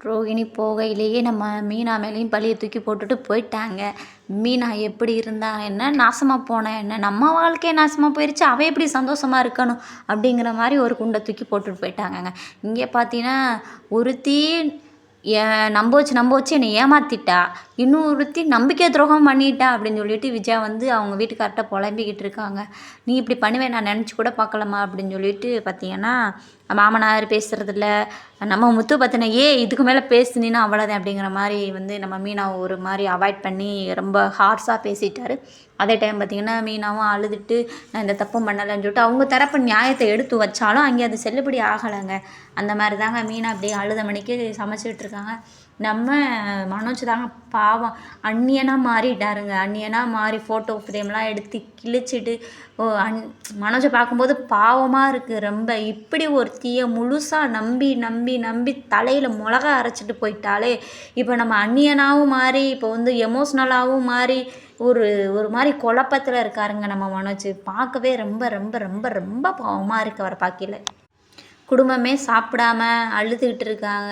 ரோகிணி போகையிலேயே நம்ம மீனா மேலேயும் பழிய தூக்கி போட்டுட்டு போயிட்டாங்க. மீனா எப்படி இருந்தா என்ன? நாசமா போனா என்ன? நம்ம வாழ்க்கையே நாசமா போயிருச்சு. அவ எப்படி சந்தோஷமா இருக்கணும்? அப்படிங்கிற மாரி ஒரு குண்ட தூக்கி போட்டுட்டு போயிட்டாங்கங்க. இங்கே பார்த்தீங்கன்னா, ஒருத்தி நம்ப வச்சு என்னை ஏமாத்திட்டா. இன்னொருத்தி நம்பிக்கை துரோகம் பண்ணிட்டா அப்படின்னு சொல்லிட்டு விஜயா வந்து அவங்க வீட்டுக்கார்ட்ட புலம்பிக்கிட்டு இருக்காங்க. நீ இப்படி பண்ணுவேன் நான் நினச்சி கூட பார்க்கலம்மா அப்படின்னு சொல்லிட்டு பார்த்தீங்கன்னா, மாமனார் பேசுறதில்ல. நம்ம முத்து பத்தின இதுக்கு மேலே பேசுனீன்னா அவ்வளோதான் அப்படிங்கிற மாதிரி வந்து நம்ம மீனாவை ஒரு மாதிரி அவாய்ட் பண்ணி ரொம்ப ஹார்ஸாக பேசிட்டாரு. அதே டைம் பார்த்திங்கன்னா மீனாவும் அழுதுட்டு நான் இந்த தப்பும் பண்ணலைன்னு சொல்லிட்டு அவங்க தரப்பு நியாயத்தை எடுத்து வச்சாலும் அங்கே அது செல்லுபடி ஆகலைங்க. அந்த மாதிரி தாங்க மீனா அப்படியே அழுத மணிக்கு சமைச்சிட்டு இருக்காங்க. நம்ம மனோஜ் தாங்க பாவம் அந்நியனாக மாறிட்டாருங்க. அந்நியனாக மாறி ஃபோட்டோ ஃப்ரேம்லாம் எடுத்து கிழிச்சிட்டு மனோஜை பார்க்கும்போது பாவமாக இருக்குது ரொம்ப. இப்படி ஒரு தீய முழுசாக நம்பி நம்பி நம்பி தலையில் மிளகா அரைச்சிட்டு போயிட்டாலே. இப்போ நம்ம அந்நியனாகவும் மாறி இப்போ வந்து எமோஷ்னலாகவும் மாறி ஒரு ஒரு மாதிரி குழப்பத்தில் இருக்காருங்க நம்ம மனோஜ். பார்க்கவே ரொம்ப ரொம்ப ரொம்ப ரொம்ப பாவமாக இருக்குது அவரை பார்க்கல. குடும்பமே சாப்பிடாம அழுதுகிட்டு இருக்காங்க.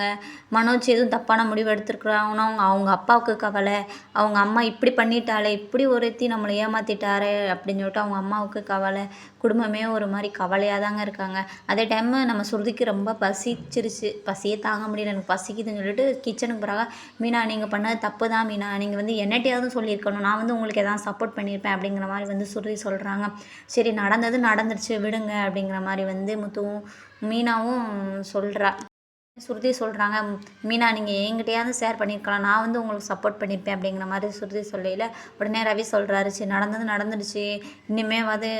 மனோஜ் எதுவும் தப்பான முடிவு எடுத்துருக்குறாங்கன்னா அவங்க அப்பாவுக்கு கவலை. அவங்க அம்மா இப்படி பண்ணிட்டாளே, இப்படி ஒருத்தி நம்மளை ஏமாற்றிட்டாரே அப்படின்னு சொல்லிட்டு அவங்க அம்மாவுக்கு கவலை. குடும்பமே ஒரு மாதிரி கவலையாக தாங்க இருக்காங்க. அதே டைமு நம்ம ஸ்ருதிக்கு ரொம்ப பசிச்சிருச்சு. பசியே தாங்க முடியல, எனக்கு பசிக்குதுன்னு சொல்லிட்டு கிச்சனுக்கு போகிறாங்க. மீனா நீங்கள் பண்ணது தப்பு தான் மீனா, நீங்கள் வந்து என்னட்டையாவது சொல்லியிருக்கணும், நான் வந்து உங்களுக்கு எதாவது சப்போர்ட் பண்ணியிருப்பேன் அப்படிங்கிற மாதிரி வந்து ஸ்ருதி சொல்கிறாங்க. சரி நடந்தது நடந்துருச்சு விடுங்க அப்படிங்கிற மாதிரி வந்து முத்துவும் மீனாவும் சொல்கிறா. ஸ்ருதி சொல்கிறாங்க, மீனா நீங்கள் என்கிட்டயாவது ஷேர் பண்ணியிருக்கலாம், நான் வந்து உங்களுக்கு சப்போர்ட் பண்ணியிருப்பேன் அப்படிங்கிற மாதிரி ஸ்ருதி சொல்லையில் உடனே ரவி சொல்கிறாரு, சரி நடந்தது நடந்துடுச்சு, இனிமேவாது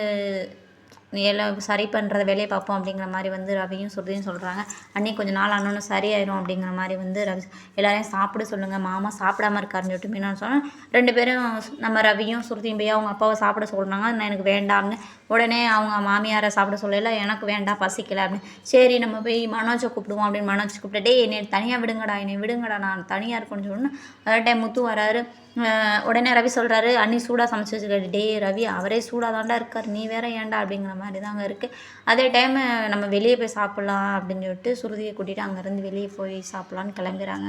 எல்லாம் சரி பண்ணுற வேலையை பார்ப்போம் அப்படிங்கிற மாதிரி வந்து ரவியும் ஸ்ருதியும் சொல்கிறாங்க. அன்னி கொஞ்சம் நாள் ஆனோன்னு சரியாயிடும் அப்படிங்கிற மாதிரி வந்து ரவி எல்லாரையும் சாப்பிட சொல்லுங்கள், மாமா சாப்பிடாம இருக்காருன்னு சொல்லிட்டு மீனா சொன்னால் 2 பேரும் நம்ம ரவியும் ஸ்ருதியும் போய் அவங்க அப்பாவை சாப்பிட சொல்கிறாங்க. நான் எனக்கு வேண்டாம்னு. உடனே அவங்க மாமியாரை சாப்பிட சொல்லல, எனக்கு வேண்டாம் பசிக்கலை அப்படின்னு. சரி நம்ம போய் மனோஜை கூப்பிடுவோம் அப்படின்னு மனோஜ் கூப்பிட்டு, டே என்னை தனியாக விடுங்கடா, என்னை விடுங்கடா, நான் தனியாக இருக்கணும்னு சொல்லணும். அதே டைம் முத்து வராரு. உடனே ரவி சொல்கிறாரு, அண்ணி சூடாக சமைச்சு வச்சுருக்காரு. டே ரவி அவரே சூடாக தாண்டா இருக்கார், நீ வேற ஏன்டா அப்படிங்கிற மாதிரி தாங்க இருக்குது. அதே டைமு நம்ம வெளியே போய் சாப்பிட்லாம் அப்படின்னு சொல்லிட்டு சுருதியை கூட்டிகிட்டு அங்கேருந்து வெளியே போய் சாப்பிட்லான்னு கிளம்புறாங்க.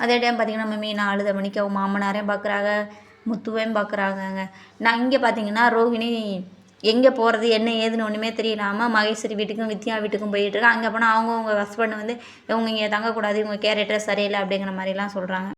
அதே டைம் பார்த்திங்கன்னா நம்ம மீனா அழுத மணிக்கு அவங்க மாமனாரையும் பார்க்குறாங்க, முத்துவையும் பார்க்குறாங்கங்க. நான் இங்கே பார்த்திங்கன்னா ரோஹிணி எங்கே போகிறது என்ன ஏதுன்னு ஒன்றுமே தெரியலாமல் மகேஸ்வரி வீட்டுக்கும் வித்யா வீட்டுக்கும் போயிட்டுருக்காங்க. அங்கே போனால் அவங்க ஹஸ்பண்ட் வந்து இவங்க இங்கே தங்கக்கூடாது, இவங்க கேரக்டர் சரியில்லை அப்படிங்கிற மாதிரிலாம் சொல்கிறாங்க.